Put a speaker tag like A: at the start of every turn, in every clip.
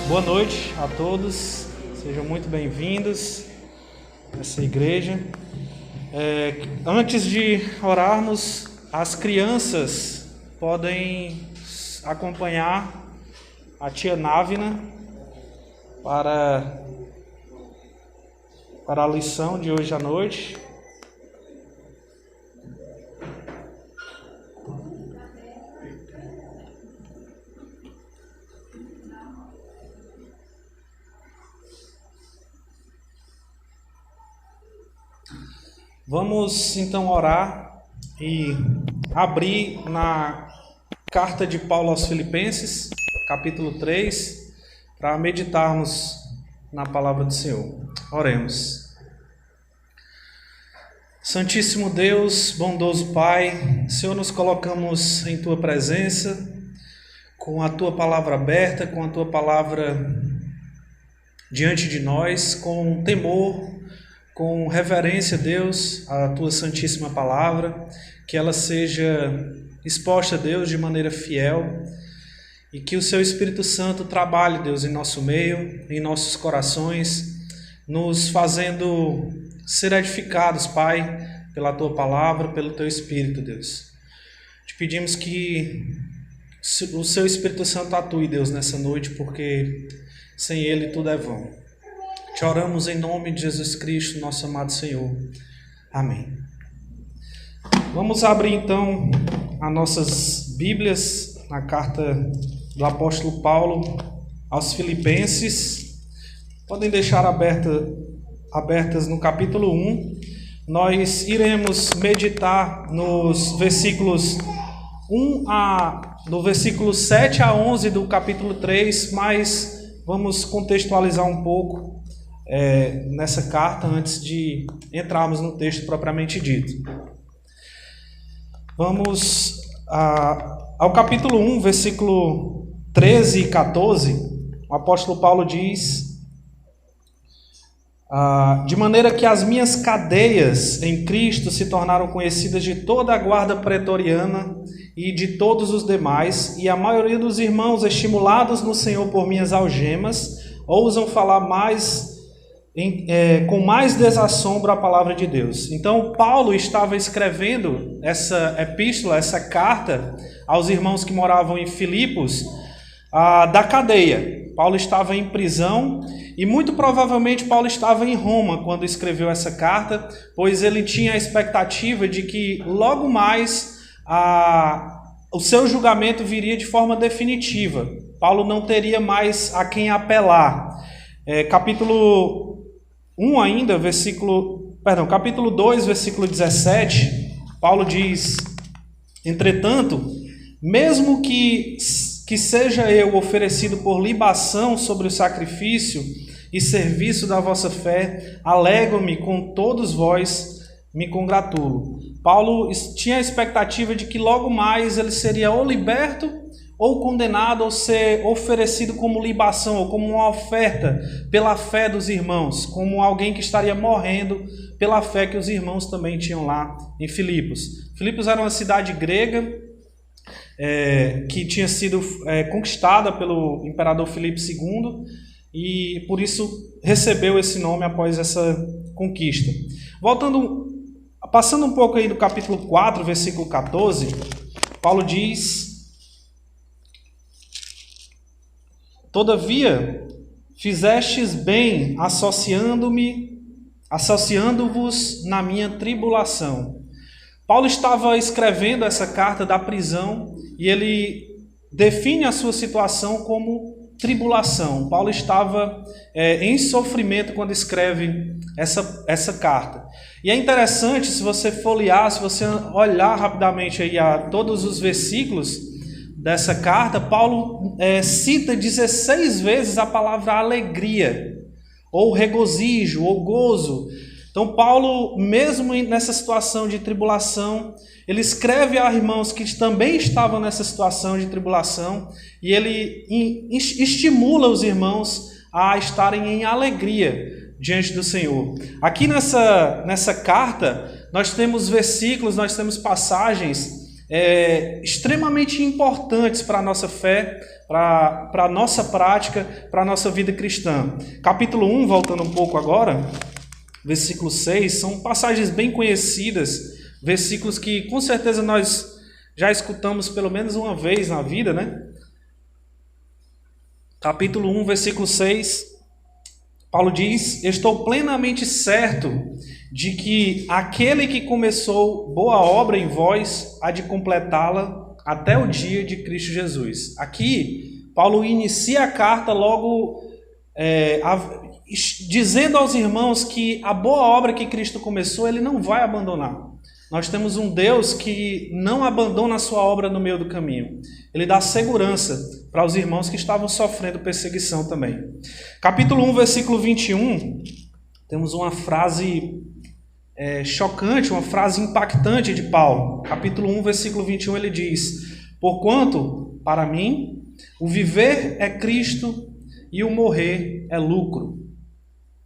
A: Boa noite a todos, sejam muito bem-vindos a essa igreja. Antes de orarmos, as crianças podem acompanhar a tia Návina para a lição de hoje à noite. Vamos então orar e abrir na carta de Paulo aos Filipenses, capítulo 3, para meditarmos na palavra do Senhor. Oremos. Santíssimo Deus, bondoso Pai, Senhor, nos colocamos em Tua presença, com a Tua palavra aberta, com a Tua palavra diante de nós, com temor, com reverência, Deus, à Tua santíssima palavra, que ela seja exposta, Deus, de maneira fiel, e que o Seu Espírito Santo trabalhe, Deus, em nosso meio, em nossos corações, nos fazendo ser edificados, Pai, pela Tua palavra, pelo Teu Espírito, Deus. Te pedimos que o Seu Espírito Santo atue, Deus, nessa noite, porque sem Ele tudo é vão. Te oramos em nome de Jesus Cristo, nosso amado Senhor. Amém. Vamos abrir então as nossas Bíblias na carta do apóstolo Paulo aos Filipenses. Podem deixar abertas no capítulo 1. Nós iremos meditar nos versículos do versículo 7 a 11 do capítulo 3, mas vamos contextualizar um pouco nessa carta antes de entrarmos no texto propriamente dito. Vamos ao capítulo 1, versículo 13 e 14. O apóstolo Paulo diz: de maneira que as minhas cadeias em Cristo se tornaram conhecidas de toda a guarda pretoriana e de todos os demais, e a maioria dos irmãos, estimulados no Senhor por minhas algemas, ousam falar com mais desassombro a palavra de Deus. Então Paulo estava escrevendo essa epístola, essa carta aos irmãos que moravam em Filipos, da cadeia. Paulo estava em prisão e muito provavelmente Paulo estava em Roma quando escreveu essa carta, pois ele tinha a expectativa de que logo mais o seu julgamento viria de forma definitiva. Paulo não teria mais a quem apelar. Capítulo 2, versículo 17, Paulo diz: entretanto, mesmo que seja eu oferecido por libação sobre o sacrifício e serviço da vossa fé, alegro-me com todos vós, me congratulo. Paulo tinha a expectativa de que logo mais ele seria ou liberto ou condenado, ou ser oferecido como libação, ou como uma oferta pela fé dos irmãos, como alguém que estaria morrendo pela fé que os irmãos também tinham lá em Filipos. Filipos era uma cidade grega que tinha sido conquistada pelo imperador Filipe II e por isso recebeu esse nome após essa conquista. Passando um pouco aí do capítulo 4, versículo 14, Paulo diz: todavia, fizestes bem associando-vos na minha tribulação. Paulo estava escrevendo essa carta da prisão e ele define a sua situação como tribulação. Paulo estava em sofrimento quando escreve essa carta. E é interessante, se você folhear, se você olhar rapidamente aí a todos os versículos dessa carta, Paulo cita 16 vezes a palavra alegria, ou regozijo, ou gozo. Então Paulo, mesmo nessa situação de tribulação, ele escreve a irmãos que também estavam nessa situação de tribulação, e ele estimula os irmãos a estarem em alegria diante do Senhor. Aqui nessa carta, nós temos versículos, nós temos passagens extremamente importantes para a nossa fé, para a nossa prática, para a nossa vida cristã. Capítulo 1, voltando um pouco agora, versículo 6, são passagens bem conhecidas, versículos que com certeza nós já escutamos pelo menos uma vez na vida, né? Capítulo 1, versículo 6, Paulo diz: estou plenamente certo de que aquele que começou boa obra em vós há de completá-la até o dia de Cristo Jesus. Aqui, Paulo inicia a carta logo dizendo aos irmãos que a boa obra que Cristo começou, ele não vai abandonar. Nós temos um Deus que não abandona a sua obra no meio do caminho. Ele dá segurança para os irmãos que estavam sofrendo perseguição também. Capítulo 1, versículo 21, temos uma frase chocante, uma frase impactante de Paulo. Capítulo 1, versículo 21, ele diz: porquanto, para mim, o viver é Cristo e o morrer é lucro.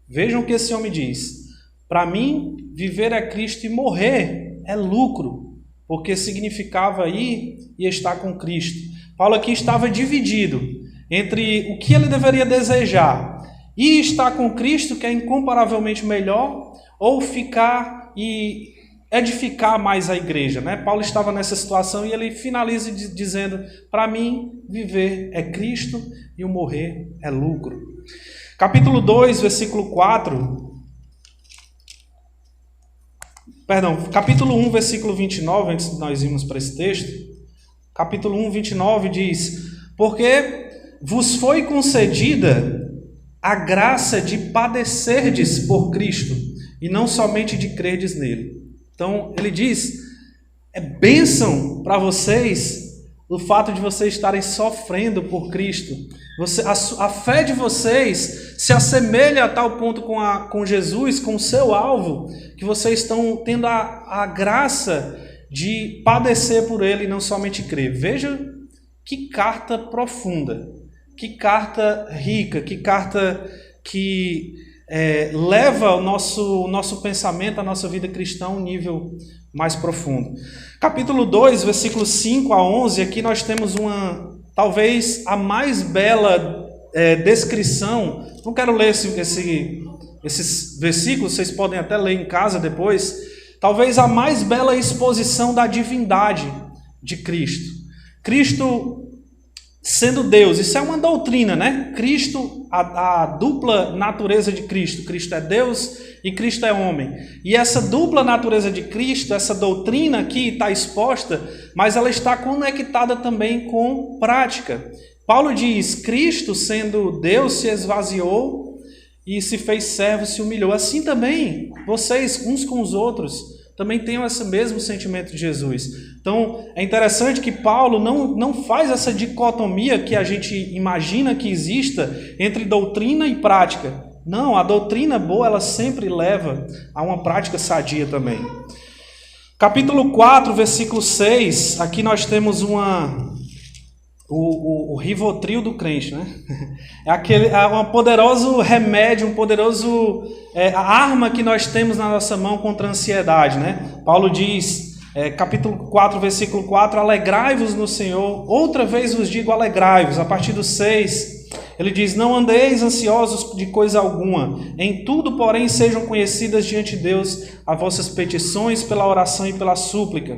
A: Vejam o que esse homem diz. Para mim, viver é Cristo e morrer é lucro, porque significava ir e estar com Cristo. Paulo aqui estava dividido entre o que ele deveria desejar: ir estar com Cristo, que é incomparavelmente melhor, ou ficar e edificar mais a igreja, né? Paulo estava nessa situação e ele finaliza dizendo: para mim, viver é Cristo e o morrer é lucro. Capítulo 2, versículo 4... capítulo 1, versículo 29, antes de nós irmos para esse texto, capítulo 1, 29 diz: porque vos foi concedida a graça de padecerdes por Cristo, e não somente de crerdes nele. Então, ele diz, é bênção para vocês o fato de vocês estarem sofrendo por Cristo. A fé de vocês se assemelha a tal ponto com Jesus, com o seu alvo, que vocês estão tendo a graça de padecer por ele e não somente crer. Veja que carta profunda, que carta rica, que carta que leva o nosso pensamento, a nossa vida cristã a um nível mais profundo. Capítulo 2, versículos 5 a 11, aqui nós temos talvez a mais bela descrição. Não quero ler esses versículos, vocês podem até ler em casa depois. Talvez a mais bela exposição da divindade de Cristo. Cristo sendo Deus, isso é uma doutrina, né? Cristo, a dupla natureza de Cristo. Cristo é Deus e Cristo é homem. E essa dupla natureza de Cristo, essa doutrina aqui está exposta, mas ela está conectada também com prática. Paulo diz: Cristo, sendo Deus, se esvaziou e se fez servo, se humilhou. Assim também, vocês, uns com os outros, também tenham esse mesmo sentimento de Jesus. Então, é interessante que Paulo não faz essa dicotomia que a gente imagina que exista entre doutrina e prática. Não, a doutrina boa, ela sempre leva a uma prática sadia também. Capítulo 4, versículo 6, aqui nós temos o Rivotril do crente, né? É um poderoso remédio, a arma que nós temos na nossa mão contra a ansiedade, né? Paulo diz, capítulo 4, versículo 4, alegrai-vos no Senhor, outra vez vos digo alegrai-vos. A partir do 6, ele diz, não andeis ansiosos de coisa alguma, em tudo, porém, sejam conhecidas diante de Deus as vossas petições pela oração e pela súplica.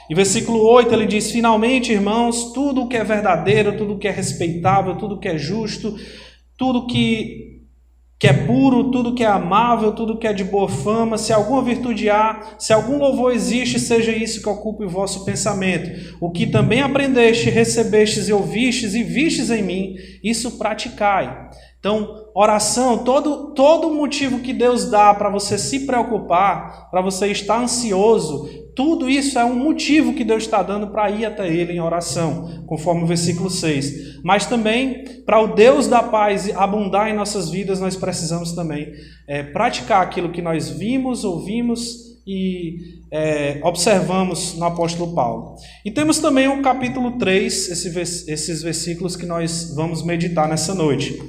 A: Em versículo 8 ele diz, finalmente, irmãos, tudo o que é verdadeiro, tudo o que é respeitável, tudo o que é justo, tudo que é puro, tudo que é amável, tudo que é de boa fama, se alguma virtude há, se algum louvor existe, seja isso que ocupe o vosso pensamento. O que também aprendeste, recebestes e ouvistes e vistes em mim, isso praticai. Então, oração, todo motivo que Deus dá para você se preocupar, para você estar ansioso, tudo isso é um motivo que Deus está dando para ir até Ele em oração, conforme o versículo 6. Mas também, para o Deus da paz abundar em nossas vidas, nós precisamos também praticar aquilo que nós vimos, ouvimos e observamos no apóstolo Paulo. E temos também o capítulo 3, esses versículos que nós vamos meditar nessa noite.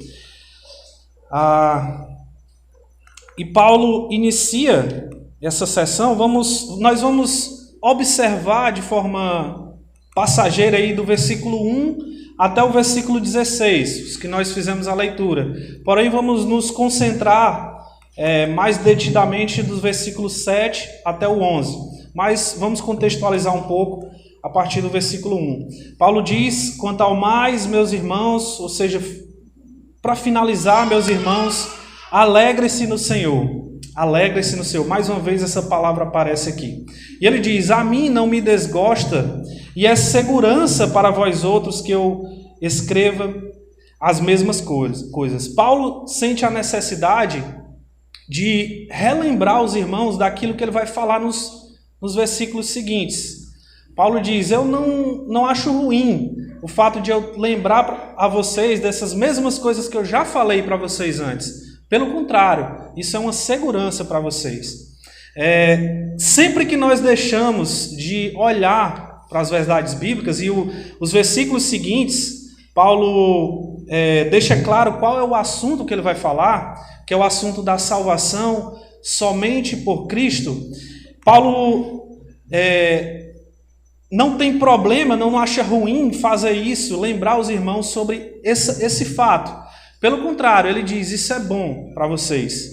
A: E Paulo inicia essa sessão, nós vamos observar de forma passageira aí do versículo 1 até o versículo 16, os que nós fizemos a leitura. Porém, vamos nos concentrar mais detidamente dos versículos 7 até o 11. Mas vamos contextualizar um pouco a partir do versículo 1. Paulo diz: quanto ao mais, meus irmãos, ou seja, para finalizar, meus irmãos, alegre-se no Senhor. Alegre-se no Senhor. Mais uma vez essa palavra aparece aqui. E ele diz: a mim não me desgosta, e é segurança para vós outros que eu escreva as mesmas coisas. Paulo sente a necessidade de relembrar os irmãos daquilo que ele vai falar nos versículos seguintes. Paulo diz: eu não acho ruim o fato de eu lembrar a vocês dessas mesmas coisas que eu já falei para vocês antes. Pelo contrário, isso é uma segurança para vocês. Sempre que nós deixamos de olhar para as verdades bíblicas, e os versículos seguintes, Paulo deixa claro qual é o assunto que ele vai falar, que é o assunto da salvação somente por Cristo. Paulo não tem problema, não acha ruim fazer isso, lembrar os irmãos sobre esse fato. Pelo contrário, ele diz: isso é bom para vocês.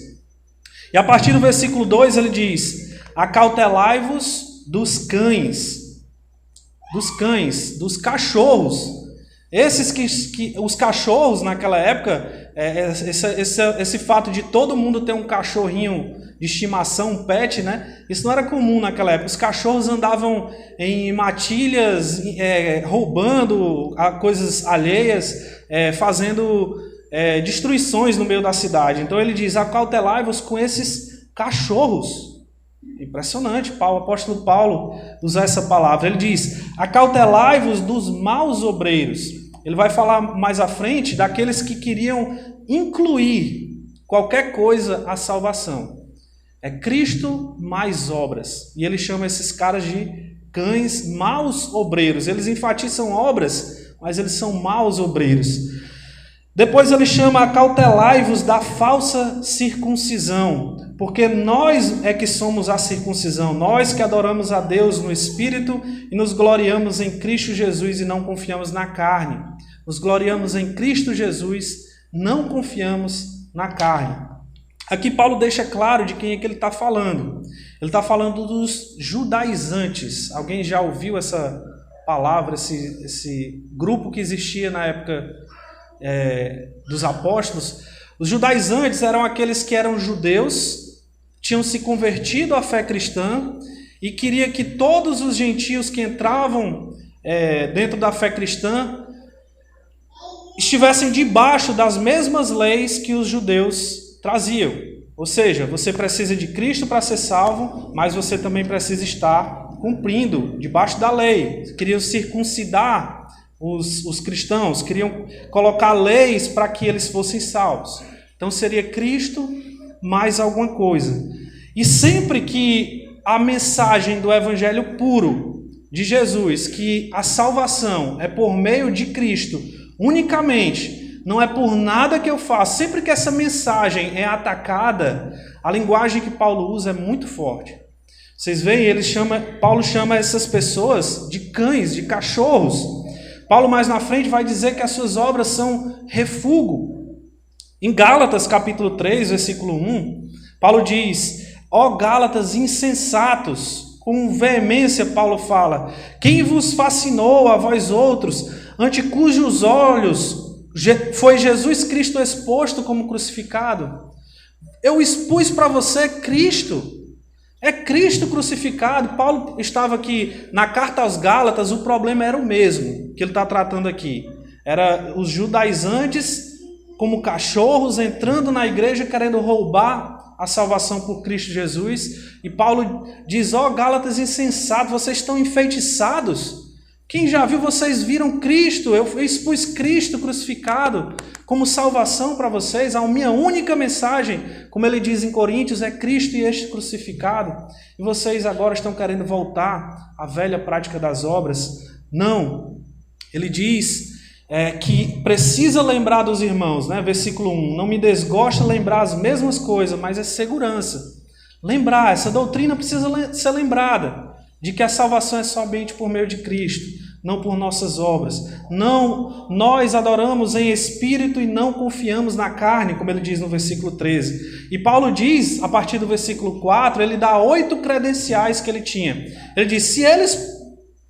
A: E a partir do versículo 2 ele diz: acautelai-vos dos cães, dos cachorros. Esses que os cachorros naquela época, esse fato de todo mundo ter um cachorrinho de estimação, um pet, né? Isso não era comum naquela época. Os cachorros andavam em matilhas, roubando coisas alheias, fazendo destruições no meio da cidade. Então ele diz: acautelai-vos com esses cachorros. Impressionante, o apóstolo Paulo usar essa palavra. Ele diz: acautelai-vos dos maus obreiros. Ele vai falar mais à frente daqueles que queriam incluir qualquer coisa à salvação. É Cristo mais obras. E ele chama esses caras de cães maus obreiros. Eles enfatizam obras, mas eles são maus obreiros. Depois ele chama: acautelai-vos da falsa circuncisão, porque nós é que somos a circuncisão, nós que adoramos a Deus no Espírito e nos gloriamos em Cristo Jesus e não confiamos na carne. Nos gloriamos em Cristo Jesus, não confiamos na carne. Aqui Paulo deixa claro de quem é que ele está falando. Ele está falando dos judaizantes. Alguém já ouviu essa palavra, esse grupo que existia na época dos apóstolos? Os judaizantes eram aqueles que eram judeus, tinham se convertido à fé cristã e queria que todos os gentios que entravam dentro da fé cristã estivessem debaixo das mesmas leis que os judeus traziam. Ou seja, você precisa de Cristo para ser salvo, mas você também precisa estar cumprindo debaixo da lei. Queriam circuncidar os cristãos, queriam colocar leis para que eles fossem salvos. Então seria Cristo mais alguma coisa. E sempre que a mensagem do evangelho puro de Jesus, que a salvação é por meio de Cristo unicamente, não é por nada que eu faço, sempre que essa mensagem é atacada, a linguagem que Paulo usa é muito forte. Vocês veem, Paulo chama essas pessoas de cães, de cachorros. Paulo mais na frente vai dizer que as suas obras são refúgio. Em Gálatas capítulo 3, versículo 1, Paulo diz: ó Gálatas insensatos, com veemência Paulo fala: quem vos fascinou a vós outros, ante cujos olhos foi Jesus Cristo exposto como crucificado? Eu expus para você Cristo. É Cristo crucificado. Paulo estava aqui na carta aos Gálatas, o problema era o mesmo que ele está tratando aqui. Era os judaizantes como cachorros entrando na igreja querendo roubar a salvação por Cristo Jesus. E Paulo diz: ó Gálatas insensatos, vocês estão enfeitiçados. Quem já viu, vocês viram Cristo, eu expus Cristo crucificado como salvação para vocês. A minha única mensagem, como ele diz em Coríntios, é Cristo e este crucificado. E vocês agora estão querendo voltar à velha prática das obras? Não. Ele diz que precisa lembrar dos irmãos, né? Versículo 1, não me desgosta lembrar as mesmas coisas, mas é segurança. Lembrar, essa doutrina precisa ser lembrada. de que a salvação é somente por meio de Cristo, não por nossas obras. Não, nós adoramos em espírito e não confiamos na carne, como ele diz no versículo 13. E Paulo diz, a partir do versículo 4, ele dá 8 credenciais que ele tinha. Ele diz, se eles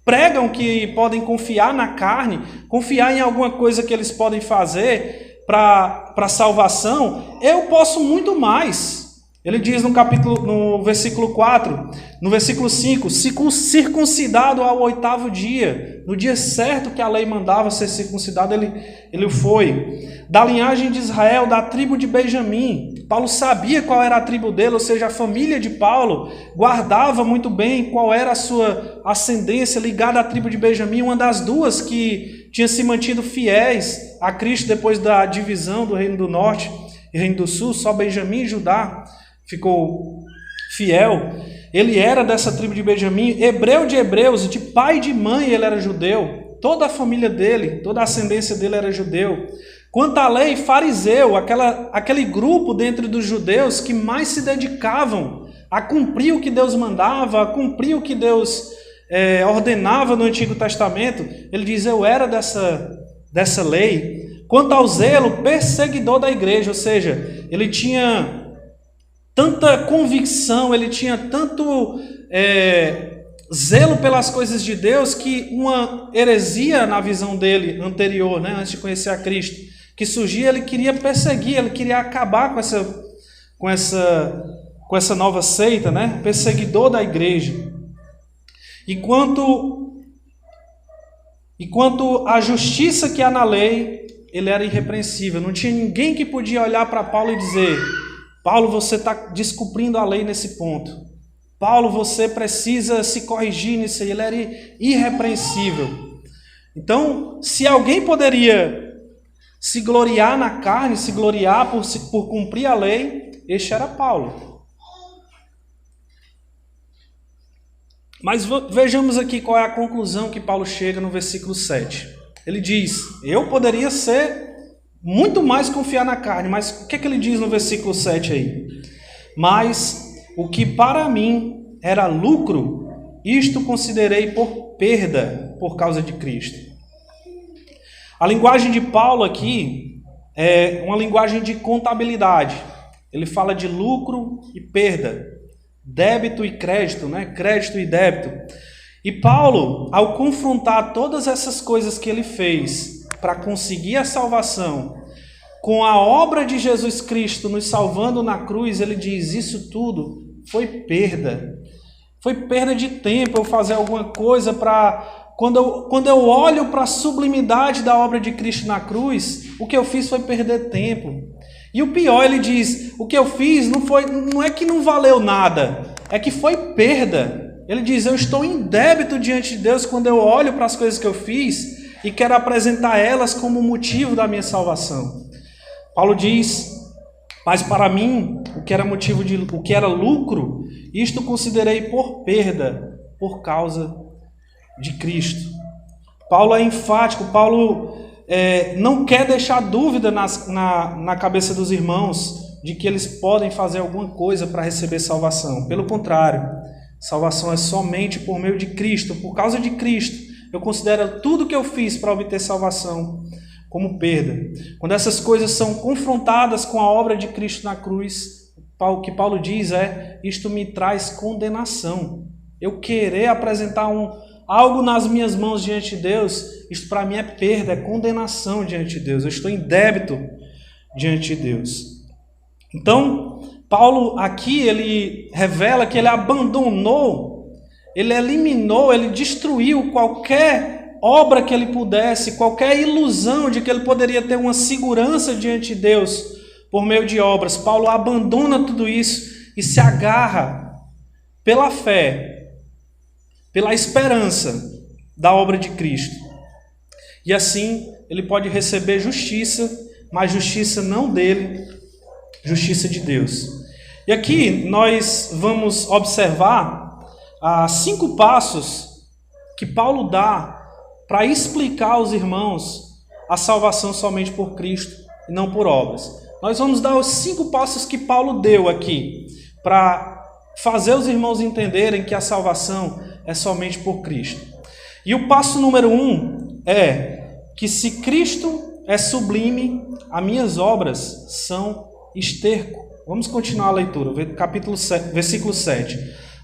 A: pregam que podem confiar na carne, confiar em alguma coisa que eles podem fazer para a salvação, eu posso muito mais. Ele diz no versículo 4, no versículo 5, circuncidado ao 8º dia, no dia certo que a lei mandava ser circuncidado, ele foi. Da linhagem de Israel, da tribo de Benjamim. Paulo sabia qual era a tribo dele, ou seja, a família de Paulo guardava muito bem qual era a sua ascendência ligada à tribo de Benjamim, uma das duas que tinha se mantido fiéis a Cristo depois da divisão do Reino do Norte e Reino do Sul, só Benjamim e Judá ficou fiel. Ele era dessa tribo de Benjamim, hebreu de hebreus, de pai e de mãe ele era judeu. Toda a família dele, toda a ascendência dele era judeu. Quanto à lei, fariseu, aquele grupo dentre dos judeus que mais se dedicavam a cumprir o que Deus mandava, a cumprir o que Deus ordenava no Antigo Testamento. Ele diz, eu era dessa lei. Quanto ao zelo, perseguidor da igreja, ou seja, ele tinha tanta convicção, ele tinha tanto zelo pelas coisas de Deus, que uma heresia na visão dele anterior, antes de conhecer a Cristo, que surgia, ele queria perseguir, ele queria acabar com essa nova seita, perseguidor da igreja. E quanto à justiça que há na lei, ele era irrepreensível, não tinha ninguém que podia olhar para Paulo e dizer, Paulo, você está descumprindo a lei nesse ponto. Paulo, você precisa se corrigir nisso aí. Ele era irrepreensível. Então, se alguém poderia se gloriar na carne, se gloriar por cumprir a lei, este era Paulo. Mas vejamos aqui qual é a conclusão que Paulo chega no versículo 7. Ele diz, eu poderia ser muito mais confiar na carne, mas o que é que ele diz no versículo 7 aí? Mas o que para mim era lucro, isto considerei por perda por causa de Cristo. A linguagem de Paulo aqui é uma linguagem de contabilidade. Ele fala de lucro e perda, débito e crédito, crédito e débito. E Paulo, ao confrontar todas essas coisas que ele fez para conseguir a salvação, com a obra de Jesus Cristo nos salvando na cruz, ele diz, isso tudo foi perda. Foi perda de tempo eu fazer alguma coisa para... Quando eu olho para a sublimidade da obra de Cristo na cruz, o que eu fiz foi perder tempo. E o pior, ele diz, o que eu fiz não é que não valeu nada, é que foi perda. Ele diz, eu estou em débito diante de Deus quando eu olho para as coisas que eu fiz e quero apresentar elas como motivo da minha salvação. Paulo diz, mas para mim, o que era lucro, isto considerei por perda, por causa de Cristo. Paulo é enfático, Paulo não quer deixar dúvida na cabeça dos irmãos de que eles podem fazer alguma coisa para receber salvação. Pelo contrário, salvação é somente por meio de Cristo, por causa de Cristo. Eu considero tudo que eu fiz para obter salvação como perda. Quando essas coisas são confrontadas com a obra de Cristo na cruz, o que Paulo diz isto me traz condenação. Eu querer apresentar algo nas minhas mãos diante de Deus, isto para mim é perda, é condenação diante de Deus. Eu estou em débito diante de Deus. Então, Paulo aqui, ele revela que ele abandonou, ele eliminou, ele destruiu qualquer obra que ele pudesse, qualquer ilusão de que ele poderia ter uma segurança diante de Deus por meio de obras. Paulo abandona tudo isso e se agarra pela fé, pela esperança da obra de Cristo. E assim ele pode receber justiça, mas justiça não dele, justiça de Deus. E aqui nós vamos observar 5 passos que Paulo dá para explicar aos irmãos a salvação somente por Cristo e não por obras. Nós vamos dar os 5 passos que Paulo deu aqui para fazer os irmãos entenderem que a salvação é somente por Cristo. E o passo número 1 é que se Cristo é sublime, as minhas obras são esterco. Vamos continuar a leitura, versículo 7.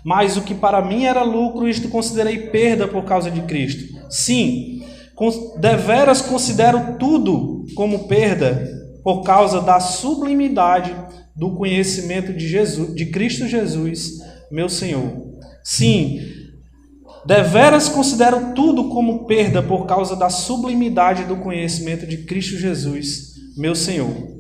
A: Mas o que para mim era lucro, isto considerei perda por causa de Cristo. Sim, deveras considero tudo como perda por causa da sublimidade do conhecimento de Cristo Jesus, meu Senhor. Sim, deveras considero tudo como perda por causa da sublimidade do conhecimento de Cristo Jesus, meu Senhor.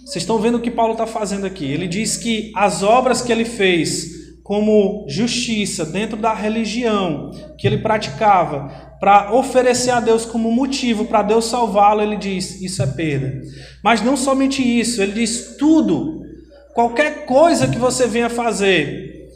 A: Vocês estão vendo o que Paulo está fazendo aqui? Ele diz que as obras que ele fez como justiça dentro da religião que ele praticava para oferecer a Deus como motivo para Deus salvá-lo, ele diz, isso é perda. Mas não somente isso, ele diz tudo, qualquer coisa que você venha fazer,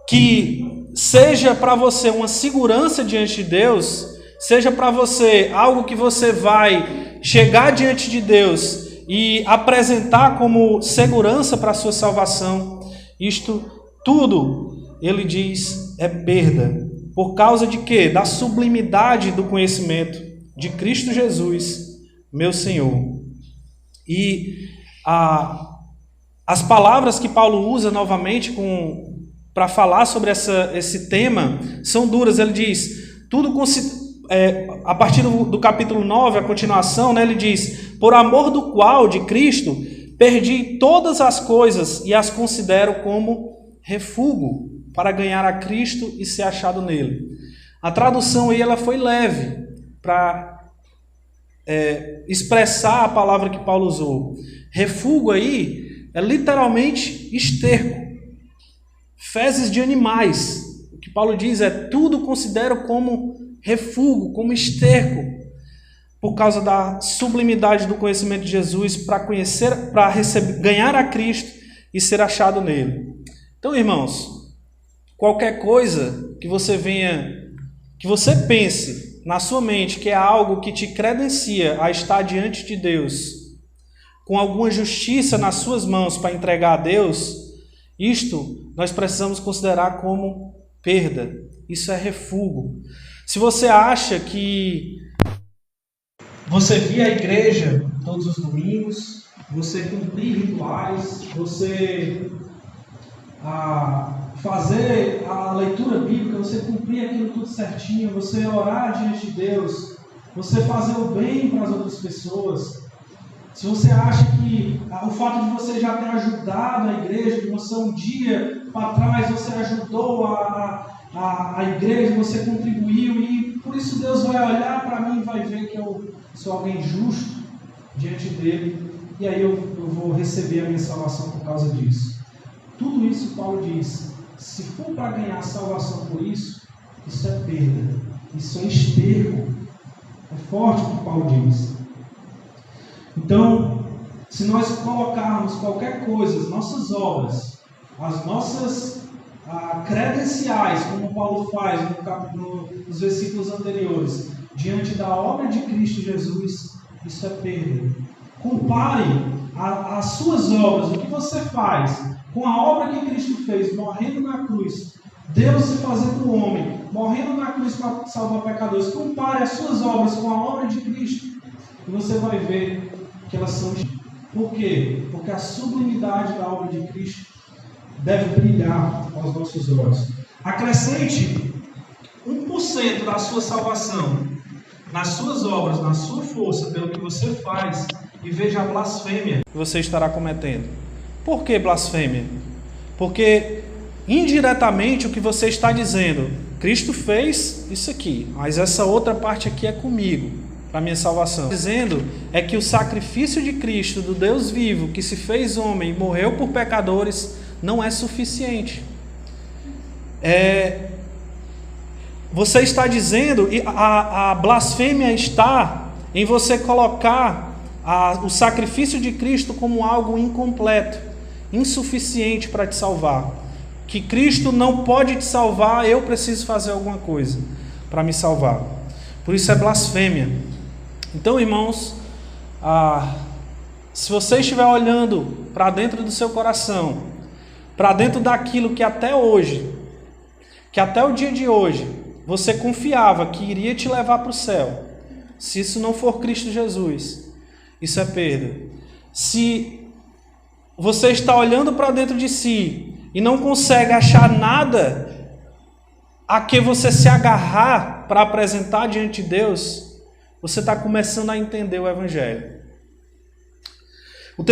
A: que seja para você uma segurança diante de Deus, seja para você algo que você vai chegar diante de Deus e apresentar como segurança para a sua salvação, isto tudo, ele diz, é perda. Por causa de quê? Da sublimidade do conhecimento de Cristo Jesus, meu Senhor. E as palavras que Paulo usa novamente para falar sobre esse tema são duras. Ele diz, a partir do capítulo 9, a continuação, né, ele diz, por amor do qual, de Cristo, perdi todas as coisas e as considero como refúgio para ganhar a Cristo e ser achado nele. A tradução aí ela foi leve para expressar a palavra que Paulo usou. Refúgio aí é literalmente esterco, fezes de animais. O que Paulo diz é tudo considero como refúgio, como esterco, por causa da sublimidade do conhecimento de Jesus, para ganhar a Cristo e ser achado nele. Então, irmãos, qualquer coisa que você pense na sua mente que é algo que te credencia a estar diante de Deus, com alguma justiça nas suas mãos para entregar a Deus, isto nós precisamos considerar como perda. Isso é refúgio. Se você acha que você vir à igreja todos os domingos, você cumprir rituais, você fazer a leitura bíblica, você cumprir aquilo tudo certinho, você orar diante de Deus, você fazer o bem para as outras pessoas. Se você acha que o fato de você já ter ajudado a igreja, que você um dia para trás você ajudou a igreja, você contribuiu e por isso Deus vai olhar para mim e vai ver que eu sou alguém justo diante dele e aí eu vou receber a minha salvação por causa disso. Tudo isso Paulo diz, se for para ganhar salvação por isso, isso é perda, isso é esterco. É forte o que Paulo diz. Então, se nós colocarmos qualquer coisa, as nossas obras, as nossas credenciais, como Paulo faz nos versículos anteriores, diante da obra de Cristo Jesus, isso é perda. Compare as suas obras, o que você faz, com a obra que Cristo fez, morrendo na cruz, Deus se fazendo homem, morrendo na cruz para salvar pecadores. Compare as suas obras com a obra de Cristo e você vai ver que elas são... Por quê? Porque a sublimidade da obra de Cristo deve brilhar aos nossos olhos. Acrescente 1% da sua salvação nas suas obras, na sua força, pelo que você faz, e veja a blasfêmia que você estará cometendo. Por que blasfêmia? Porque indiretamente o que você está dizendo, Cristo fez isso aqui, mas essa outra parte aqui é comigo, para a minha salvação. Dizendo é que o sacrifício de Cristo, do Deus vivo, que se fez homem e morreu por pecadores, não é suficiente. Você está dizendo, e a blasfêmia está em você colocar o sacrifício de Cristo como algo incompleto, insuficiente para te salvar. Que Cristo não pode te salvar, eu preciso fazer alguma coisa para me salvar. Por isso é blasfêmia. Então, irmãos, se você estiver olhando para dentro do seu coração, para dentro daquilo que até hoje, que até o dia de hoje você confiava que iria te levar para o céu, se isso não for Cristo Jesus, isso é perda. Se você está olhando para dentro de si e não consegue achar nada a que você se agarrar para apresentar diante de Deus, você está começando a entender o Evangelho. O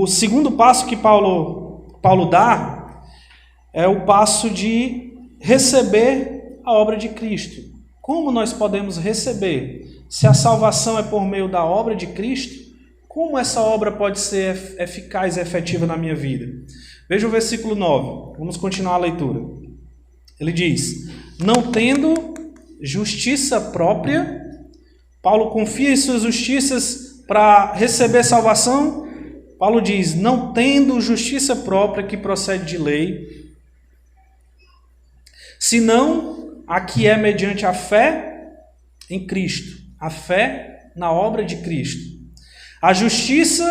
A: segundo passo que Paulo dá é o passo de receber a obra de Cristo. Como nós podemos receber? Se a salvação é por meio da obra de Cristo, como essa obra pode ser eficaz e efetiva na minha vida? Veja o versículo 9. Vamos continuar a leitura. Ele diz: não tendo justiça própria, Paulo confia em suas justiças para receber salvação. Paulo diz: não tendo justiça própria que procede de lei, senão a que é mediante a fé em Cristo, a fé na obra de Cristo. A justiça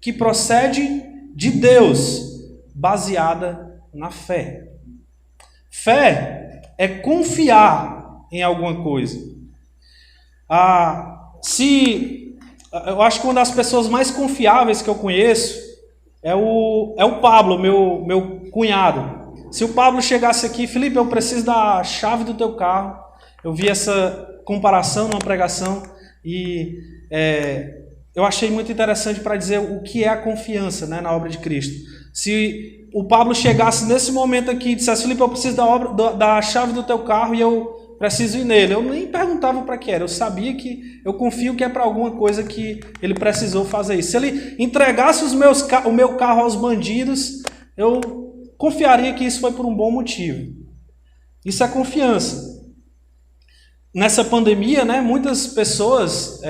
A: que procede de Deus, baseada na fé. Fé é confiar em alguma coisa. Eu acho que uma das pessoas mais confiáveis que eu conheço é o Pablo, meu cunhado. Se o Pablo chegasse aqui: Felipe, eu preciso da chave do teu carro. Eu vi essa comparação numa pregação e eu achei muito interessante para dizer o que é a confiança, né, na obra de Cristo. Se o Pablo chegasse nesse momento aqui e dissesse: Felipe, eu preciso da chave do teu carro e eu preciso ir nele, eu nem perguntava para que era, eu sabia que, eu confio que é para alguma coisa que ele precisou fazer isso. Se ele entregasse o meu carro aos bandidos, eu confiaria que isso foi por um bom motivo. Isso é confiança. Nessa pandemia, né, muitas pessoas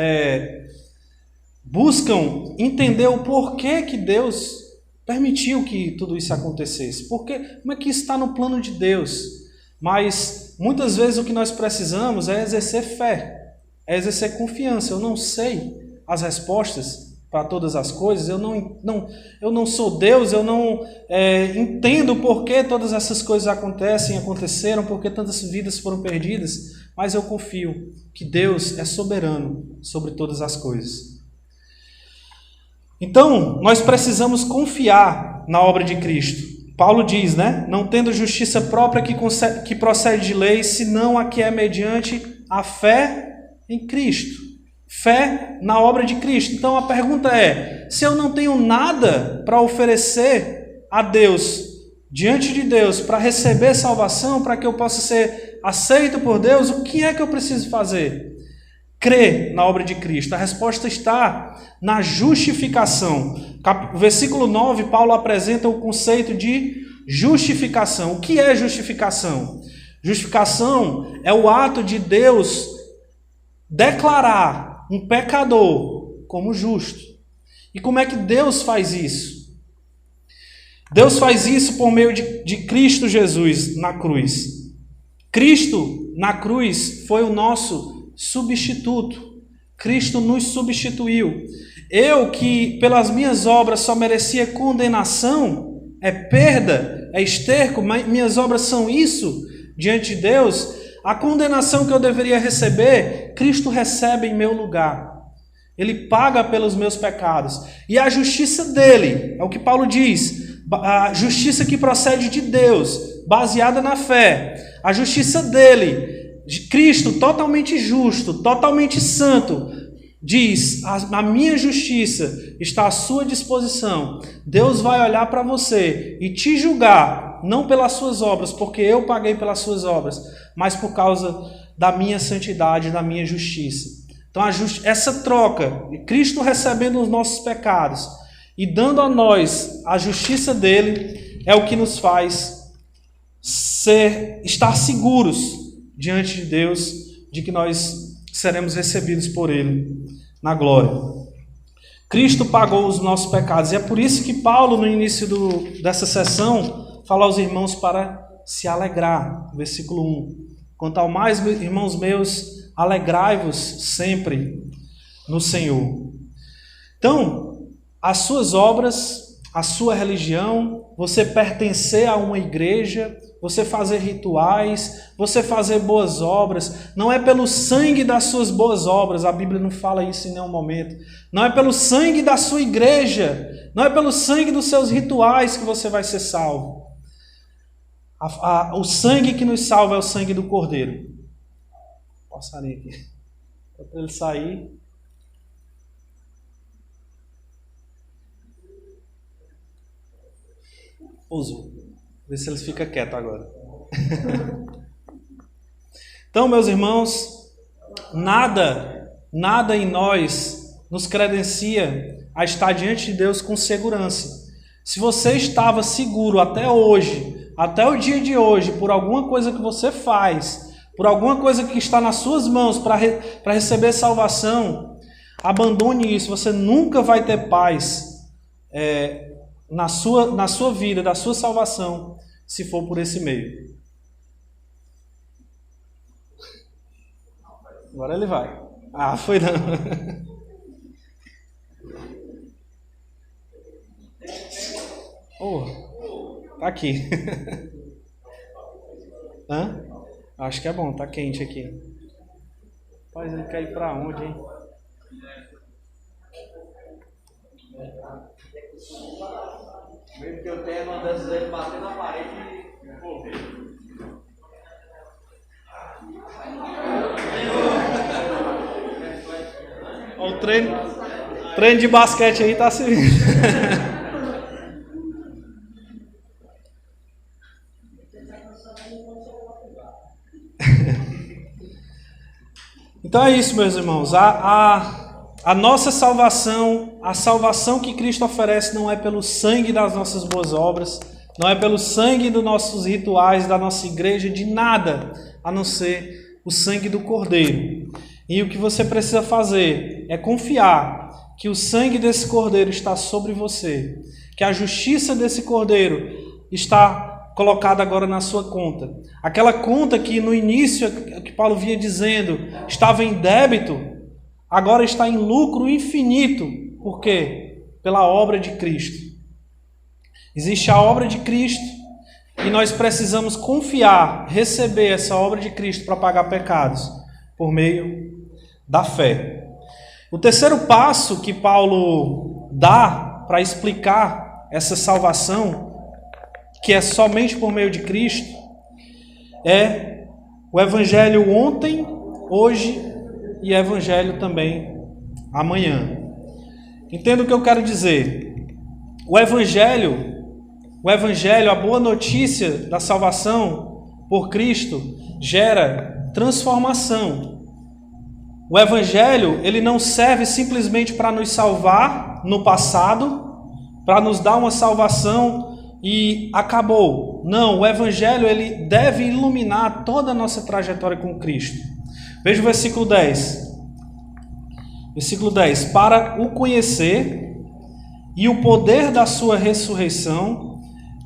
A: buscam entender o porquê que Deus permitiu que tudo isso acontecesse. Como é que isso está no plano de Deus? Mas muitas vezes o que nós precisamos é exercer fé, é exercer confiança. Eu não sei as respostas para todas as coisas, eu não sou Deus, eu não entendo por que todas essas coisas aconteceram, por que tantas vidas foram perdidas, mas eu confio que Deus é soberano sobre todas as coisas. Então, nós precisamos confiar na obra de Cristo. Paulo diz, né? Não tendo justiça própria que procede de lei, senão a que é mediante a fé em Cristo. Fé na obra de Cristo. Então a pergunta é: se eu não tenho nada para oferecer a Deus, diante de Deus, para receber salvação, para que eu possa ser aceito por Deus, o que é que eu preciso fazer? Crer na obra de Cristo. A resposta está na justificação. Versículo 9, Paulo apresenta o conceito de justificação. O que é justificação? Justificação é o ato de Deus declarar um pecador como justo. E como é que Deus faz isso? Deus faz isso por meio de Cristo Jesus na cruz. Cristo na cruz foi o nosso substituto. Cristo nos substituiu. Eu que pelas minhas obras só merecia condenação, é perda, é esterco, minhas obras são isso diante de Deus. A condenação que eu deveria receber, Cristo recebe em meu lugar. Ele paga pelos meus pecados. E a justiça dele, é o que Paulo diz, a justiça que procede de Deus, baseada na fé. A justiça dele, de Cristo, totalmente justo, totalmente santo, diz: a minha justiça está à sua disposição. Deus vai olhar para você e te julgar, não pelas suas obras, porque eu paguei pelas suas obras, mas por causa da minha santidade, da minha justiça. Então essa troca, Cristo recebendo os nossos pecados e dando a nós a justiça dele, é o que nos faz estar seguros diante de Deus, de que nós seremos recebidos por Ele na glória. Cristo pagou os nossos pecados, e é por isso que Paulo, no início dessa sessão, fala aos irmãos para se alegrar. Versículo 1. Quanto ao mais, irmãos meus, alegrai-vos sempre no Senhor. Então, as suas obras, a sua religião, você pertencer a uma igreja, você fazer rituais, você fazer boas obras. Não é pelo sangue das suas boas obras, a Bíblia não fala isso em nenhum momento. Não é pelo sangue da sua igreja, não é pelo sangue dos seus rituais que você vai ser salvo. O sangue que nos salva é o sangue do Cordeiro. Passarinho aqui. Para ele sair. Pousou. Vê se eles ficam quietos agora. Então, meus irmãos, nada em nós nos credencia a estar diante de Deus com segurança. Se você estava seguro até hoje, até o dia de hoje, por alguma coisa que você faz, por alguma coisa que está nas suas mãos para receber salvação, abandone isso. Você nunca vai ter paz na sua vida, da sua salvação, se for por esse meio. Agora ele vai. Ah, foi não. Tá aqui. Hã? Acho que é bom, tá quente aqui. Rapaz, ele quer ir pra onde, hein?
B: Mesmo que eu tenha uma dessas dele bater na parede e correr.
A: O treino de basquete aí tá se vindo. Então é isso, meus irmãos. A nossa salvação, a salvação que Cristo oferece não é pelo sangue das nossas boas obras, não é pelo sangue dos nossos rituais, da nossa igreja, de nada, a não ser o sangue do Cordeiro. E o que você precisa fazer é confiar que o sangue desse Cordeiro está sobre você, que a justiça desse Cordeiro está colocada agora na sua conta. Aquela conta que no início, que Paulo vinha dizendo, estava em débito, agora está em lucro infinito. Por quê? Pela obra de Cristo. Existe a obra de Cristo e nós precisamos confiar, receber essa obra de Cristo para pagar pecados por meio da fé. O terceiro passo que Paulo dá para explicar essa salvação, que é somente por meio de Cristo, é o Evangelho ontem, hoje e Evangelho também amanhã. Entenda o que eu quero dizer. O Evangelho, a boa notícia da salvação por Cristo, gera transformação. O Evangelho, ele não serve simplesmente para nos salvar no passado, para nos dar uma salvação e acabou. Não, o Evangelho ele deve iluminar toda a nossa trajetória com Cristo. Veja o versículo 10. Versículo 10. Para o conhecer e o poder da sua ressurreição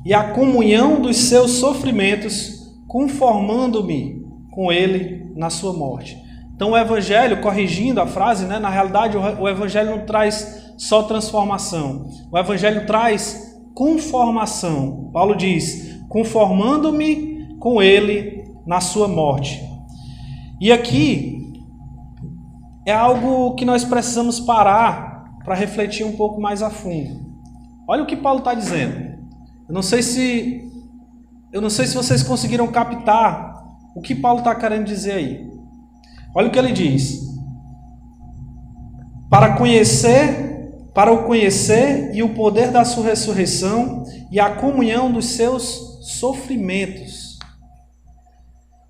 A: e a comunhão dos seus sofrimentos, conformando-me com ele na sua morte. Então o Evangelho, corrigindo a frase, na realidade o Evangelho não traz só transformação. O Evangelho traz conformação. Paulo diz, conformando-me com ele na sua morte. E aqui é algo que nós precisamos parar para refletir um pouco mais a fundo. Olha o que Paulo está dizendo. Eu não sei se vocês conseguiram captar o que Paulo está querendo dizer aí. Olha o que ele diz. Para o conhecer e o poder da sua ressurreição e a comunhão dos seus sofrimentos,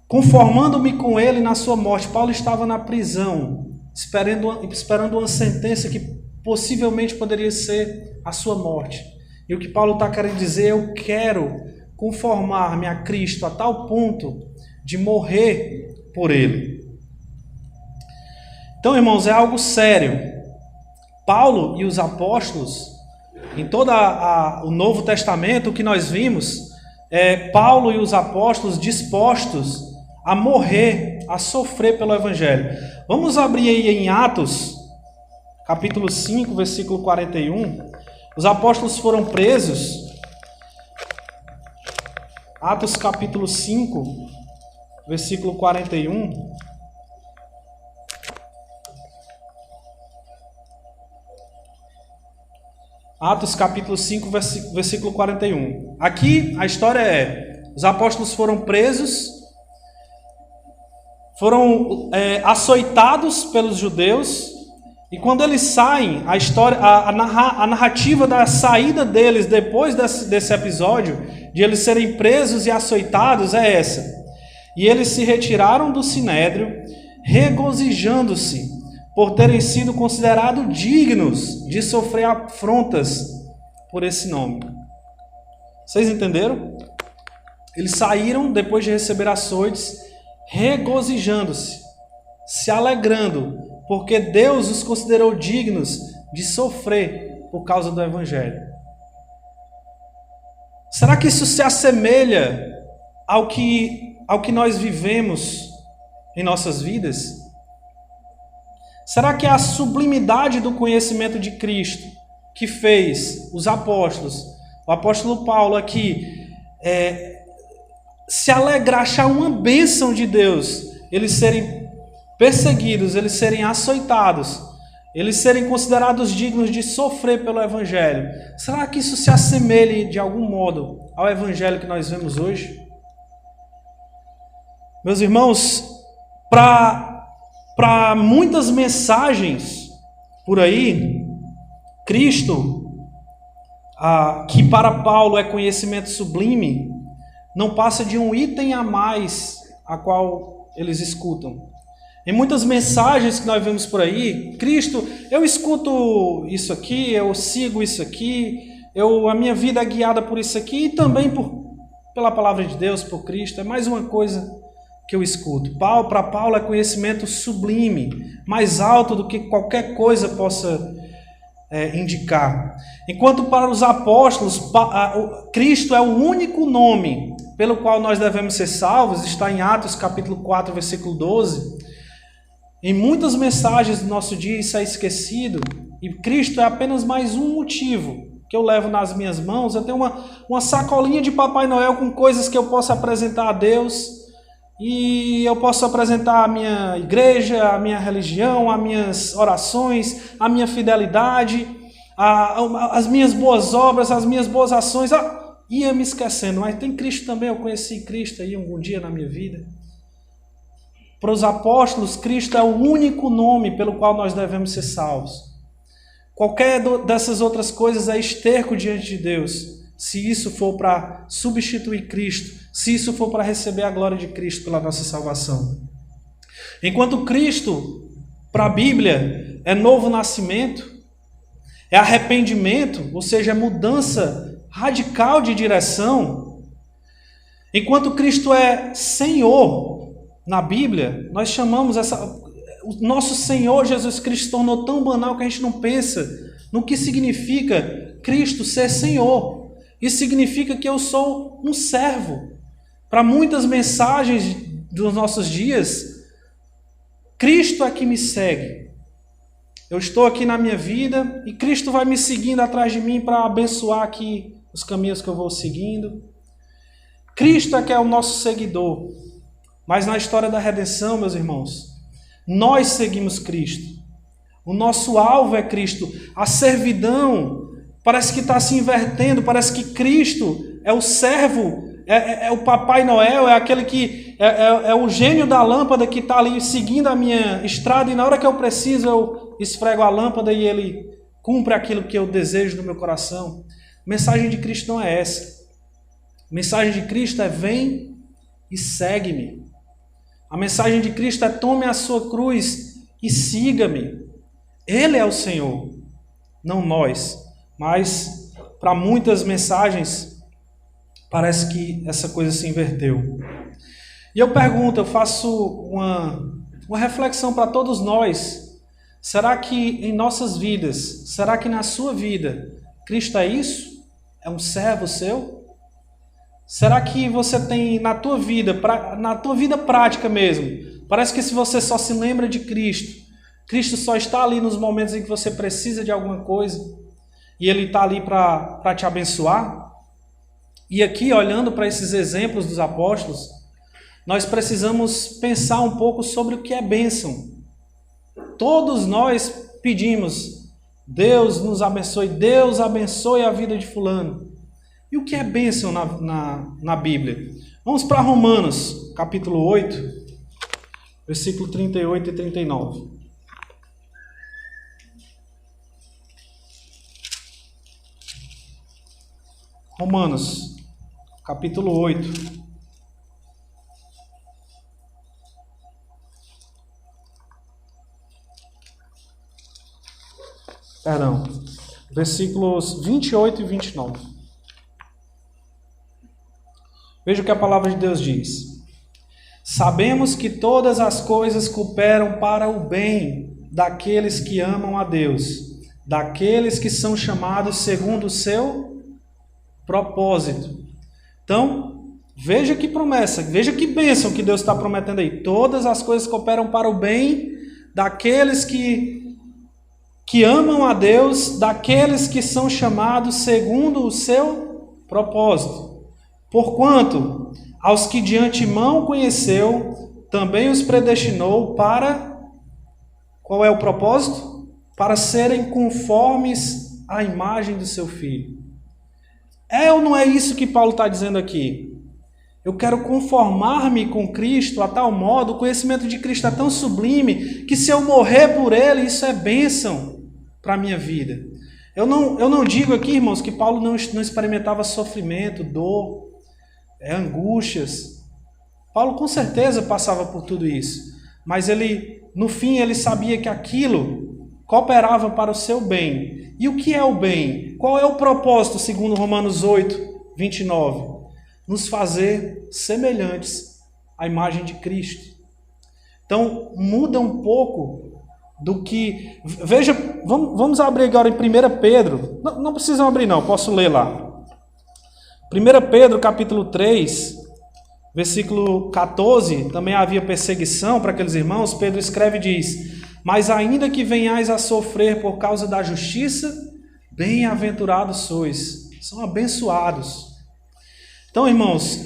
A: conformando-me com ele na sua morte. Paulo estava na prisão, esperando uma sentença que possivelmente poderia ser a sua morte. E o que Paulo está querendo dizer, eu quero conformar-me a Cristo a tal ponto de morrer por ele. Então, irmãos, é algo sério. Paulo e os apóstolos, em todo o Novo Testamento, o que nós vimos é Paulo e os apóstolos dispostos a morrer, a sofrer pelo Evangelho. Vamos abrir aí em Atos, capítulo 5, versículo 41. Os apóstolos foram presos. Atos capítulo 5, versículo 41. Atos capítulo 5, versículo 41. Aqui a história é: os apóstolos foram presos, foram açoitados pelos judeus, e quando eles saem, a narrativa da saída deles depois desse episódio, de eles serem presos e açoitados, é essa: e eles se retiraram do sinédrio, regozijando-se por terem sido considerados dignos de sofrer afrontas por esse nome. Vocês entenderam? Eles saíram depois de receber açoites, regozijando-se, se alegrando, porque Deus os considerou dignos de sofrer por causa do Evangelho. Será que isso se assemelha ao que nós vivemos em nossas vidas? Será que a sublimidade do conhecimento de Cristo que fez os apóstolos, o apóstolo Paulo aqui, se alegrar, achar uma bênção de Deus, eles serem perseguidos, eles serem açoitados, eles serem considerados dignos de sofrer pelo Evangelho? Será que isso se assemelha de algum modo ao Evangelho que nós vemos hoje? Meus irmãos, para muitas mensagens por aí, Cristo, que para Paulo é conhecimento sublime, não passa de um item a mais a qual eles escutam. Em muitas mensagens que nós vemos por aí, Cristo, eu escuto isso aqui, eu sigo isso aqui, a minha vida é guiada por isso aqui, e também pela palavra de Deus, por Cristo, é mais uma coisa que eu escuto. Para Paulo é conhecimento sublime, mais alto do que qualquer coisa possa indicar. Enquanto para os apóstolos, Cristo é o único nome pelo qual nós devemos ser salvos, está em Atos capítulo 4, versículo 12. Em muitas mensagens do nosso dia isso é esquecido, e Cristo é apenas mais um motivo que eu levo nas minhas mãos. Eu tenho uma sacolinha de Papai Noel com coisas que eu posso apresentar a Deus, e eu posso apresentar a minha igreja, a minha religião, as minhas orações, a minha fidelidade, as minhas boas obras, as minhas boas ações. Ia me esquecendo, mas tem Cristo também. Eu conheci Cristo aí algum dia na minha vida. Para os apóstolos, Cristo é o único nome pelo qual nós devemos ser salvos. Qualquer dessas outras coisas é esterco diante de Deus, se isso for para substituir Cristo, se isso for para receber a glória de Cristo pela nossa salvação. Enquanto Cristo, para a Bíblia, é novo nascimento, é arrependimento, ou seja, é mudança radical de direção. Enquanto Cristo é Senhor, na Bíblia, nós chamamos o nosso Senhor Jesus Cristo se tornou tão banal que a gente não pensa no que significa Cristo ser Senhor. Isso significa que eu sou um servo. Para muitas mensagens dos nossos dias, Cristo é que me segue. Eu estou aqui na minha vida e Cristo vai me seguindo atrás de mim para abençoar aqui os caminhos que eu vou seguindo. Cristo é que é o nosso seguidor. Mas na história da redenção, meus irmãos, nós seguimos Cristo. O nosso alvo é Cristo. A servidão parece que está se invertendo, parece que Cristo é o servo, é o Papai Noel, é aquele que é o gênio da lâmpada que está ali seguindo a minha estrada, e na hora que eu preciso eu esfrego a lâmpada e ele cumpre aquilo que eu desejo no meu coração. A mensagem de Cristo não é essa. A mensagem de Cristo é: vem e segue-me. A mensagem de Cristo é: tome a sua cruz e siga-me. Ele é o Senhor, não nós. Mas para muitas mensagens parece que essa coisa se inverteu. E eu pergunto, eu faço uma reflexão para todos nós. Será que em nossas vidas, será que na sua vida, Cristo é isso? É um servo seu? Será que você tem na tua vida prática mesmo, parece que se você só se lembra de Cristo, Cristo só está ali nos momentos em que você precisa de alguma coisa? e Ele está ali para te abençoar. E aqui, olhando para esses exemplos dos apóstolos, nós precisamos pensar um pouco sobre o que é bênção. Todos nós pedimos, Deus nos abençoe, Deus abençoe a vida de fulano. E o que é bênção na Bíblia? Vamos para Romanos, capítulo 8, versículo 38 e 39. Romanos, capítulo 8. Perdão, versículos 28 e 29. Veja o que a palavra de Deus diz. Sabemos que todas as coisas cooperam para o bem daqueles que amam a Deus, daqueles que são chamados segundo o seu propósito. Então, veja que promessa, veja que bênção que Deus está prometendo aí. Todas as coisas cooperam para o bem daqueles que amam a Deus, daqueles que são chamados segundo o seu propósito. Porquanto, aos que de antemão conheceu, também os predestinou para... Qual é o propósito? Para serem conformes à imagem do seu Filho. É ou não é isso que Paulo está dizendo aqui? Eu quero conformar-me com Cristo a tal modo, o conhecimento de Cristo é tão sublime, que se eu morrer por Ele, isso é bênção para a minha vida. Eu não digo aqui, irmãos, que Paulo não experimentava sofrimento, dor, angústias. Paulo com certeza passava por tudo isso, mas no fim ele sabia que aquilo cooperava para o seu bem. E o que é o bem? Qual é o propósito, segundo Romanos 8, 29? Nos fazer semelhantes à imagem de Cristo. Então, muda um pouco do que... Veja, vamos abrir agora em 1 Pedro. Não precisam abrir não, posso ler lá. 1 Pedro capítulo 3, versículo 14, também havia perseguição para aqueles irmãos. Pedro escreve e diz: mas ainda que venhais a sofrer por causa da justiça, bem-aventurados sois, são abençoados. Então, irmãos,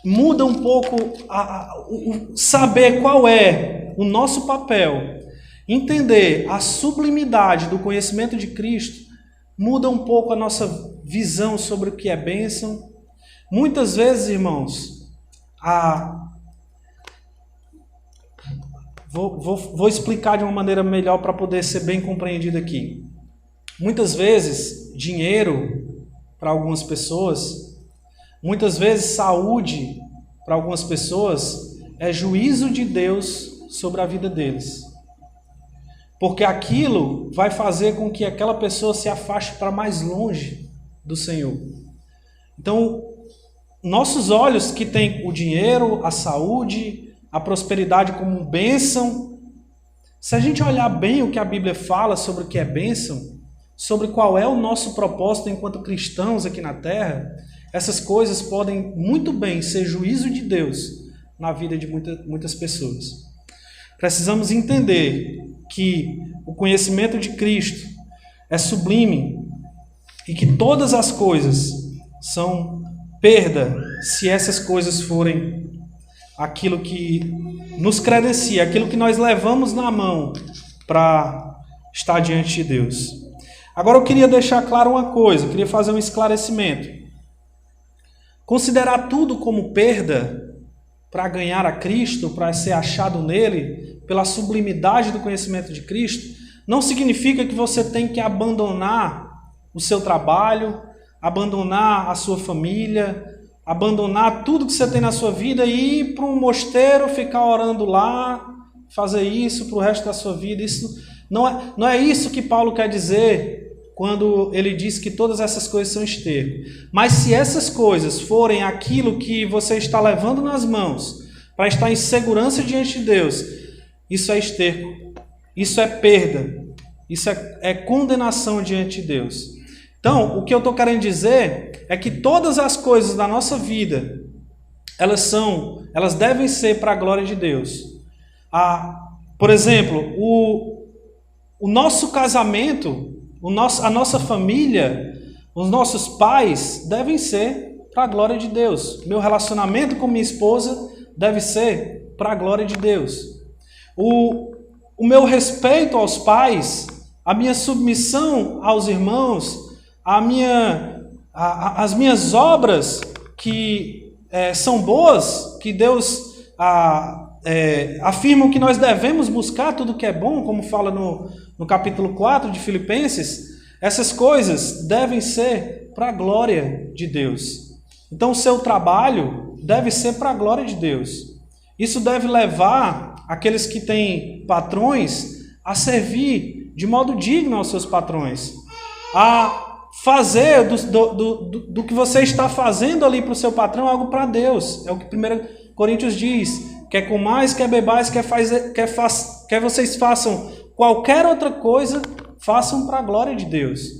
A: muda um pouco o saber qual é o nosso papel, entender a sublimidade do conhecimento de Cristo, muda um pouco a nossa visão sobre o que é bênção. Muitas vezes, irmãos, vou explicar de uma maneira melhor para poder ser bem compreendido aqui. Muitas vezes, dinheiro para algumas pessoas, muitas vezes saúde para algumas pessoas é juízo de Deus sobre a vida deles. Porque aquilo vai fazer com que aquela pessoa se afaste para mais longe do Senhor. Então, nossos olhos que têm o dinheiro, a saúde, a prosperidade como bênção, se a gente olhar bem o que a Bíblia fala sobre o que é bênção, sobre qual é o nosso propósito enquanto cristãos aqui na Terra, essas coisas podem muito bem ser juízo de Deus na vida de muitas pessoas. Precisamos entender que o conhecimento de Cristo é sublime e que todas as coisas são perda se essas coisas forem aquilo que nos credencia, aquilo que nós levamos na mão para estar diante de Deus. Agora eu queria deixar claro uma coisa, eu queria fazer um esclarecimento. Considerar tudo como perda para ganhar a Cristo, para ser achado nele, pela sublimidade do conhecimento de Cristo, não significa que você tem que abandonar o seu trabalho, abandonar a sua família, abandonar tudo que você tem na sua vida e ir para um mosteiro, ficar orando lá, fazer isso para o resto da sua vida. Isso não é isso que Paulo quer dizer quando ele diz que todas essas coisas são esterco. Mas se essas coisas forem aquilo que você está levando nas mãos para estar em segurança diante de Deus, isso é esterco, isso é perda, isso é condenação diante de Deus. Então, o que eu estou querendo dizer é que todas as coisas da nossa vida, elas devem ser para a glória de Deus. Por exemplo, o nosso casamento a nossa família, os nossos pais devem ser para a glória de Deus. Meu relacionamento com minha esposa deve ser para a glória de Deus. O meu respeito aos pais, a minha submissão aos irmãos, as minhas obras que são boas, que Deus afirma que nós devemos buscar tudo que é bom, como fala no capítulo 4 de Filipenses, essas coisas devem ser para a glória de Deus. Então o seu trabalho deve ser para a glória de Deus. Isso deve levar aqueles que têm patrões a servir de modo digno aos seus patrões, a fazer do que você está fazendo ali para o seu patrão algo para Deus. É o que 1 Coríntios diz: quer comais, quer bebais, quer vocês façam qualquer outra coisa, façam para a glória de Deus.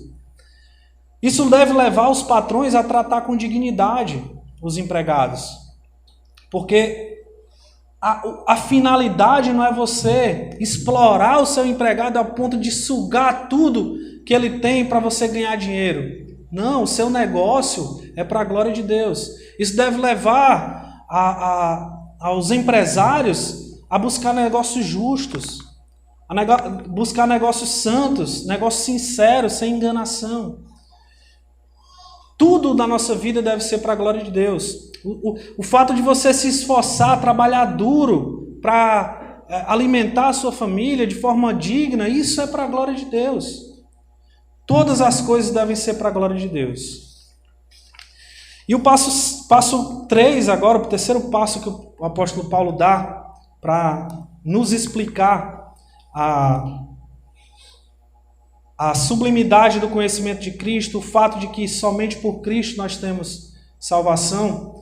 A: Isso deve levar os patrões a tratar com dignidade os empregados, porque a finalidade não é você explorar o seu empregado a ponto de sugar tudo que ele tem para você ganhar dinheiro. Não, o seu negócio é para a glória de Deus. Isso deve levar aos empresários a buscar negócios justos, buscar negócios santos, negócios sinceros, sem enganação. Tudo na nossa vida deve ser para a glória de Deus. O fato de você se esforçar, trabalhar duro para alimentar a sua família de forma digna, isso é para a glória de Deus. Todas as coisas devem ser para a glória de Deus. E o passo 3 agora, o terceiro passo que o apóstolo Paulo dá para nos explicar a sublimidade do conhecimento de Cristo, o fato de que somente por Cristo nós temos salvação,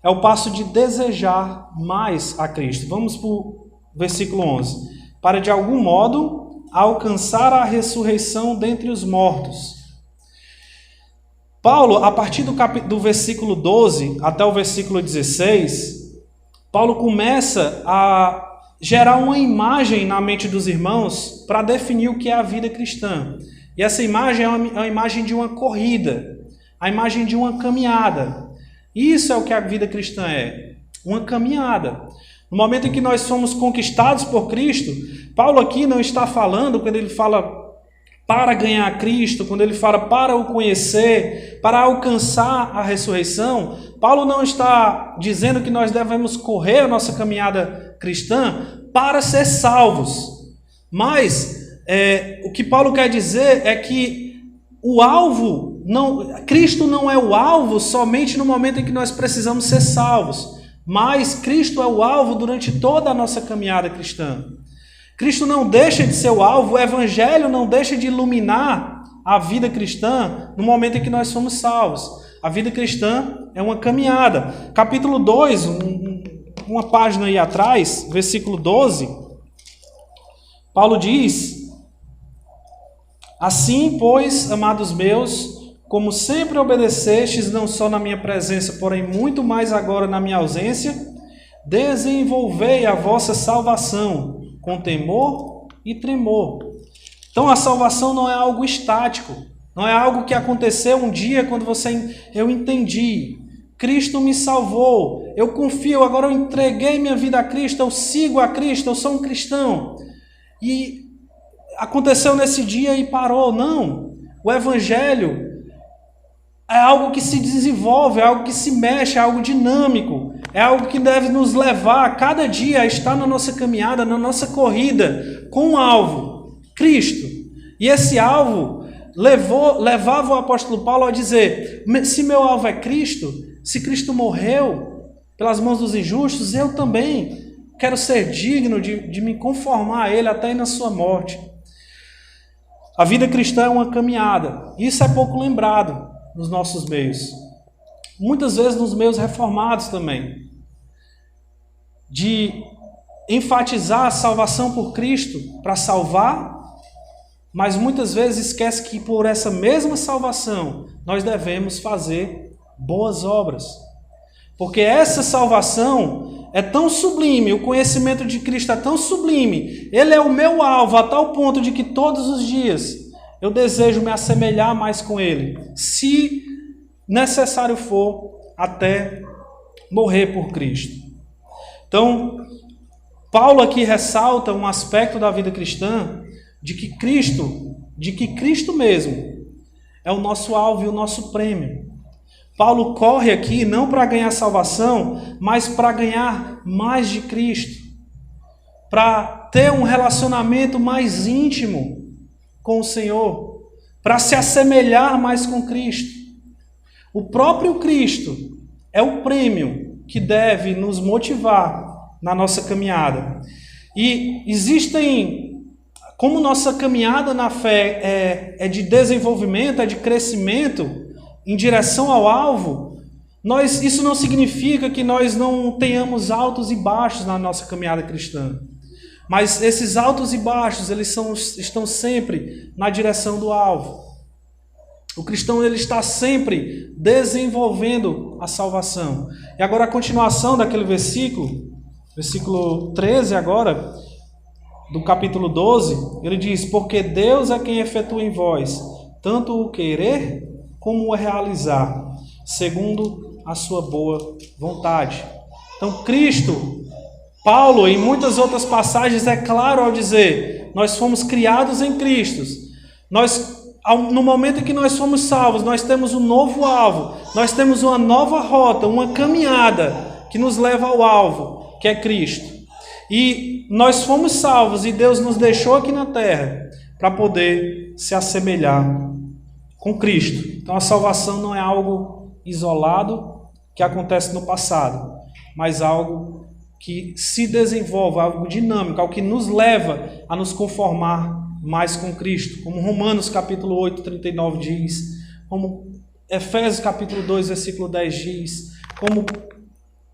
A: é o passo de desejar mais a Cristo. Vamos para o versículo 11. Para de algum modo alcançar a ressurreição dentre os mortos. Paulo, a partir do versículo 12 até o versículo 16, Paulo começa a gerar uma imagem na mente dos irmãos para definir o que é a vida cristã. E essa imagem é uma imagem de uma corrida, a imagem de uma caminhada. Isso é o que a vida cristã é, uma caminhada. No momento em que nós somos conquistados por Cristo, Paulo aqui não está falando, quando ele fala para ganhar a Cristo, quando ele fala para o conhecer, para alcançar a ressurreição, Paulo não está dizendo que nós devemos correr a nossa caminhada cristã para ser salvos. Mas o que Paulo quer dizer é que o alvo, Cristo não é o alvo somente no momento em que nós precisamos ser salvos, mas Cristo é o alvo durante toda a nossa caminhada cristã. Cristo não deixa de ser o alvo, o Evangelho não deixa de iluminar a vida cristã no momento em que nós somos salvos. A vida cristã é uma caminhada. Capítulo 2, uma página aí atrás, versículo 12, Paulo diz: assim, pois, amados meus, como sempre obedecestes, não só na minha presença, porém muito mais agora na minha ausência, desenvolvei a vossa salvação com temor e tremor. Então a salvação não é algo estático, não é algo que aconteceu um dia quando eu entendi, Cristo me salvou, eu confio, agora eu entreguei minha vida a Cristo, eu sigo a Cristo, eu sou um cristão. E aconteceu nesse dia e parou. Não, o Evangelho é algo que se desenvolve, é algo que se mexe, é algo dinâmico, é algo que deve nos levar a cada dia a estar na nossa caminhada, na nossa corrida, com um alvo, Cristo. E esse alvo levava o apóstolo Paulo a dizer: se meu alvo é Cristo, se Cristo morreu pelas mãos dos injustos, eu também quero ser digno de me conformar a Ele até na sua morte. A vida cristã é uma caminhada. Isso é pouco lembrado nos nossos meios. Muitas vezes nos meios reformados também. De enfatizar a salvação por Cristo para salvar, mas muitas vezes esquece que por essa mesma salvação nós devemos fazer boas obras. Porque essa salvação é tão sublime, o conhecimento de Cristo é tão sublime, Ele é o meu alvo a tal ponto de que todos os dias eu desejo me assemelhar mais com Ele, se necessário for, até morrer por Cristo. Então, Paulo aqui ressalta um aspecto da vida cristã de que Cristo mesmo é o nosso alvo e o nosso prêmio. Paulo corre aqui não para ganhar salvação, mas para ganhar mais de Cristo, para ter um relacionamento mais íntimo com o Senhor, para se assemelhar mais com Cristo. O próprio Cristo é o prêmio que deve nos motivar na nossa caminhada. E existem, como nossa caminhada na fé é de desenvolvimento, é de crescimento em direção ao alvo, isso não significa que nós não tenhamos altos e baixos na nossa caminhada cristã. Mas esses altos e baixos, estão sempre na direção do alvo. O cristão, ele está sempre desenvolvendo a salvação. E agora a continuação daquele versículo 13 agora, do capítulo 12, ele diz: porque Deus é quem efetua em vós, tanto o querer como o realizar, segundo a sua boa vontade. Então Cristo, Paulo, em muitas outras passagens, é claro ao dizer: nós fomos criados em Cristo. No momento em que nós fomos salvos, nós temos um novo alvo, nós temos uma nova rota, uma caminhada que nos leva ao alvo, que é Cristo. E nós fomos salvos e Deus nos deixou aqui na terra para poder se assemelhar com Cristo. Então a salvação não é algo isolado que acontece no passado, mas algo que se desenvolve, algo dinâmico, algo que nos leva a nos conformar mais com Cristo, como Romanos capítulo 8, 39 diz, como Efésios capítulo 2, versículo 10 diz, como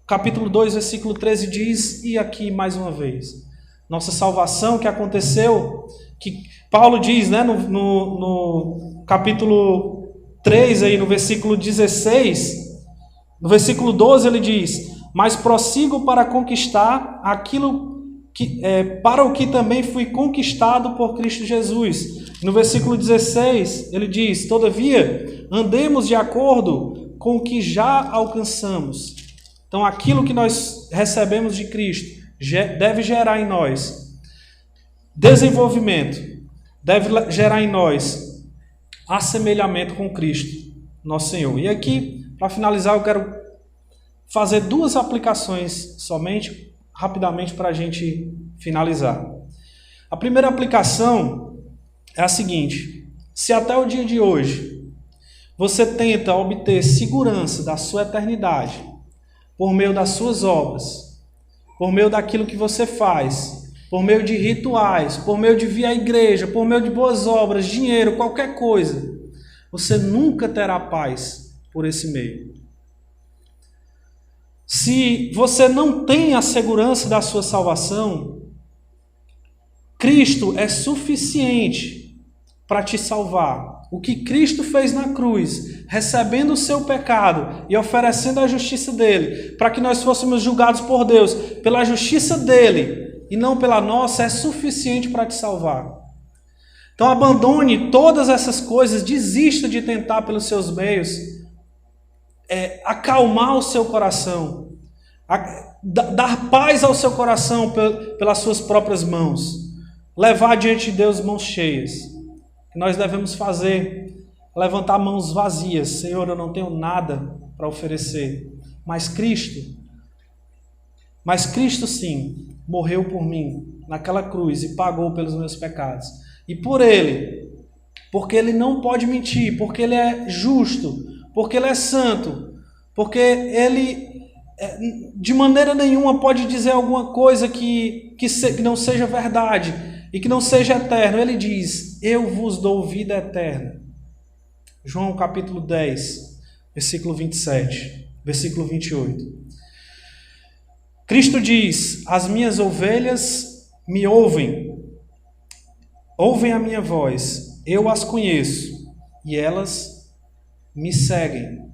A: capítulo 2, versículo 13 diz, e aqui mais uma vez, nossa salvação que aconteceu, que Paulo diz, né, no capítulo 3, aí, no versículo 16, no versículo 12 ele diz: mas prossigo para conquistar aquilo para o que também fui conquistado por Cristo Jesus. No versículo 16 ele diz: todavia andemos de acordo com o que já alcançamos. Então aquilo que nós recebemos de Cristo deve gerar em nós desenvolvimento, deve gerar em nós assemelhamento com Cristo, nosso Senhor. E aqui, para finalizar, eu quero fazer duas aplicações somente, rapidamente, para a gente finalizar. A primeira aplicação é a seguinte: se até o dia de hoje você tenta obter segurança da sua eternidade por meio das suas obras, por meio daquilo que você faz, por meio de rituais, por meio de vir à igreja, por meio de boas obras, dinheiro, qualquer coisa, você nunca terá paz por esse meio. Se você não tem a segurança da sua salvação, Cristo é suficiente para te salvar. O que Cristo fez na cruz, recebendo o seu pecado e oferecendo a justiça dele, para que nós fôssemos julgados por Deus pela justiça dele e não pela nossa, é suficiente para te salvar. Então abandone todas essas coisas, desista de tentar pelos seus meios acalmar o seu coração, dar paz ao seu coração pelas suas próprias mãos, levar diante de Deus mãos cheias. O que nós devemos fazer? Levantar mãos vazias. Senhor, eu não tenho nada para oferecer, mas Cristo sim, morreu por mim naquela cruz e pagou pelos meus pecados. E por Ele, porque Ele não pode mentir, porque Ele é justo, porque Ele é santo, porque Ele de maneira nenhuma pode dizer alguma coisa que não seja verdade e que não seja eterno. Ele diz: eu vos dou vida eterna. João capítulo 10, versículo 27, versículo 28. Cristo diz: as minhas ovelhas me ouvem a minha voz, eu as conheço e elas me seguem.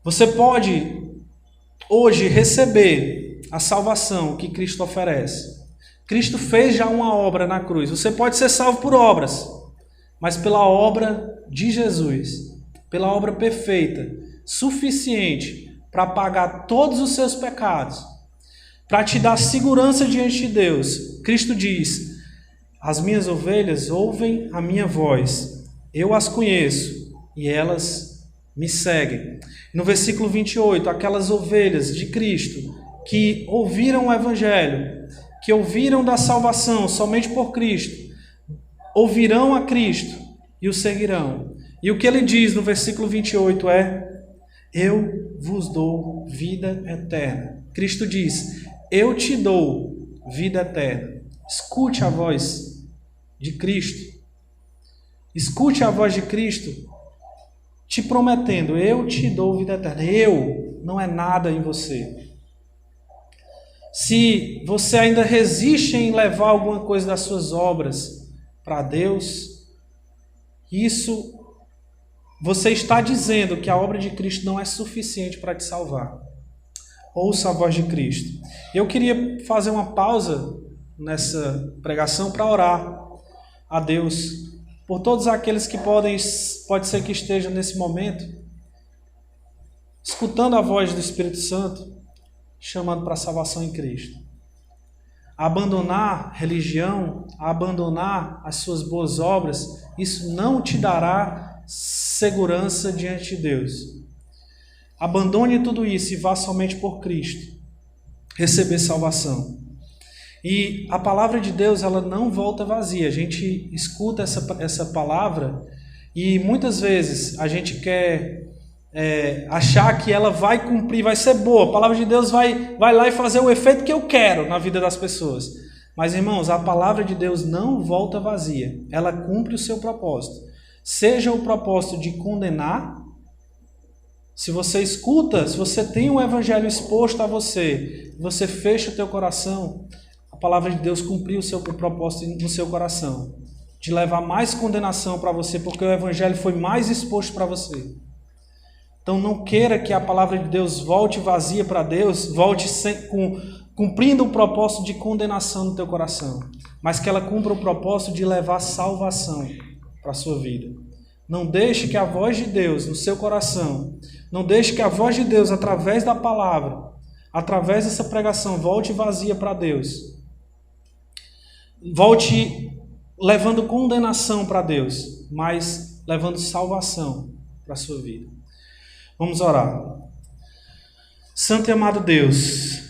A: Você pode hoje receber a salvação que Cristo oferece. Cristo fez já uma obra na cruz. Você pode ser salvo por obras, mas pela obra de Jesus, pela obra perfeita, suficiente para pagar todos os seus pecados, para te dar segurança diante de Deus. Cristo diz: as minhas ovelhas ouvem a minha voz, eu as conheço e elas me seguem. No versículo 28, aquelas ovelhas de Cristo que ouviram o Evangelho, que ouviram da salvação somente por Cristo, ouvirão a Cristo e o seguirão. E o que ele diz no versículo 28 é: eu vos dou vida eterna. Cristo diz: eu te dou vida eterna. Escute a voz de Cristo. Escute a voz de Cristo te prometendo: eu te dou vida eterna. Eu não é nada em você. Se você ainda resiste em levar alguma coisa das suas obras para Deus, isso você está dizendo que a obra de Cristo não é suficiente para te salvar. Ouça a voz de Cristo. Eu queria fazer uma pausa nessa pregação para orar a Deus por todos aqueles que pode ser que estejam nesse momento escutando a voz do Espírito Santo chamando para a salvação em Cristo. A abandonar religião, a abandonar as suas boas obras, isso não te dará segurança diante de Deus. Abandone tudo isso e vá somente por Cristo receber salvação. E a palavra de Deus, ela não volta vazia. A gente escuta essa palavra e muitas vezes a gente quer achar que ela vai cumprir, vai ser boa. A palavra de Deus vai lá e fazer o efeito que eu quero na vida das pessoas. Mas, irmãos, a palavra de Deus não volta vazia. Ela cumpre o seu propósito. Seja o propósito de condenar. Se você escuta, se você tem um evangelho exposto a você, você fecha o teu coração, a palavra de Deus cumpriu o seu propósito no seu coração, de levar mais condenação para você, porque o evangelho foi mais exposto para você. Então não queira que a palavra de Deus volte vazia para Deus, volte cumprindo o propósito de condenação no teu coração, mas que ela cumpra o propósito de levar salvação para a sua vida. Não deixe que a voz de Deus no seu coração, não deixe que a voz de Deus através da palavra, através dessa pregação, volte vazia para Deus. Volte levando condenação para Deus, mas levando salvação para a sua vida. Vamos orar. Santo e amado Deus,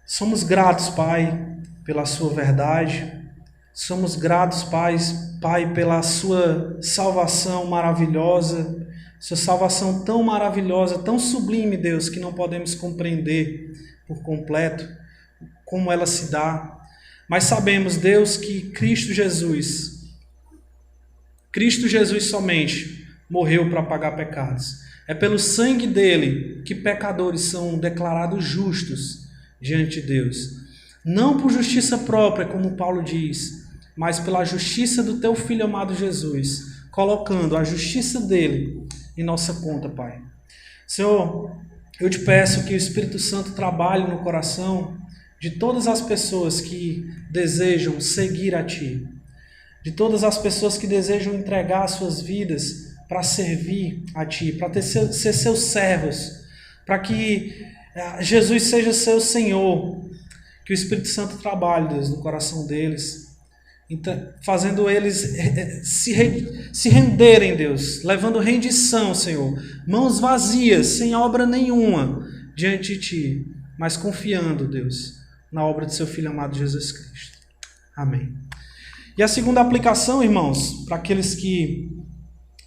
A: somos gratos, Pai, pela sua verdade. Somos gratos, Pai, pela sua salvação maravilhosa, sua salvação tão maravilhosa, tão sublime, Deus, que não podemos compreender por completo como ela se dá. Mas sabemos, Deus, que Cristo Jesus somente morreu para pagar pecados. É pelo sangue dele que pecadores são declarados justos diante de Deus. Não por justiça própria, como Paulo diz, mas pela justiça do teu Filho amado Jesus, colocando a justiça dele em nossa conta, Pai. Senhor, eu te peço que o Espírito Santo trabalhe no coração de todas as pessoas que desejam seguir a Ti, de todas as pessoas que desejam entregar suas vidas para servir a Ti, para ser seus servos, para que Jesus seja seu Senhor, que o Espírito Santo trabalhe, Deus, no coração deles, fazendo eles se renderem, Deus, levando rendição, Senhor, mãos vazias, sem obra nenhuma diante de Ti, mas confiando, Deus, na obra de seu Filho amado Jesus Cristo. Amém. E a segunda aplicação, irmãos, para aqueles que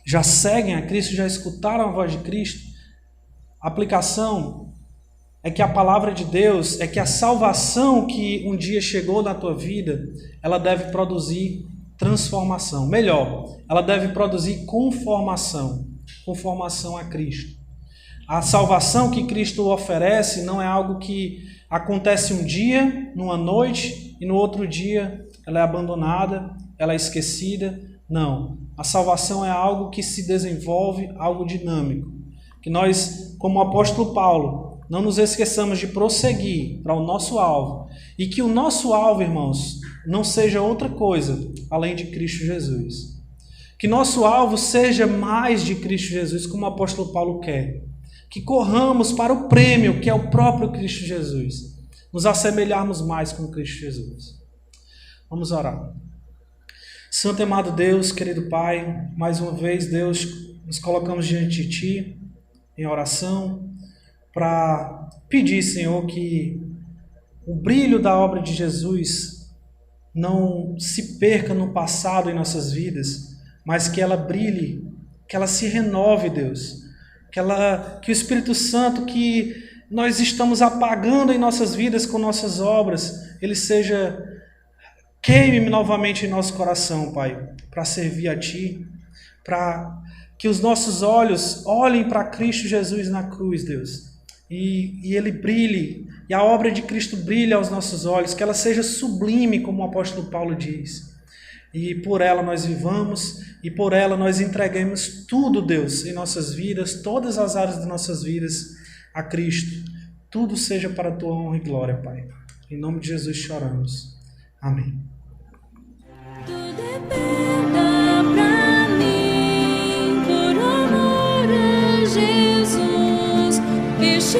A: já seguem a Cristo, já escutaram a voz de Cristo, a aplicação é que a palavra de Deus, é que a salvação que um dia chegou na tua vida, ela deve produzir transformação. Melhor, ela deve produzir conformação a Cristo. A salvação que Cristo oferece não é algo que acontece um dia, numa noite, e no outro dia ela é abandonada, ela é esquecida. Não, a salvação é algo que se desenvolve, algo dinâmico. Que nós, como o apóstolo Paulo, não nos esqueçamos de prosseguir para o nosso alvo. E que o nosso alvo, irmãos, não seja outra coisa além de Cristo Jesus. Que nosso alvo seja mais de Cristo Jesus, como o apóstolo Paulo quer. Que corramos para o prêmio, que é o próprio Cristo Jesus. Nos assemelharmos mais com Cristo Jesus. Vamos orar. Santo e amado Deus, querido Pai, mais uma vez, Deus, nos colocamos diante de Ti, em oração, para pedir, Senhor, que o brilho da obra de Jesus não se perca no passado em nossas vidas, mas que ela brilhe, que ela se renove, Deus, que o Espírito Santo que nós estamos apagando em nossas vidas com nossas obras, ele queime novamente em nosso coração, Pai, para servir a Ti, para que os nossos olhos olhem para Cristo Jesus na cruz, Deus, e ele brilhe, e a obra de Cristo brilhe aos nossos olhos, que ela seja sublime, como o apóstolo Paulo diz, e por ela nós vivamos, e por ela nós entreguemos tudo, Deus, em nossas vidas, todas as áreas de nossas vidas a Cristo. Tudo seja para a Tua honra e glória, Pai. Em nome de Jesus choramos. Amém.
C: Tudo é perda pra mim, por amor a Jesus, este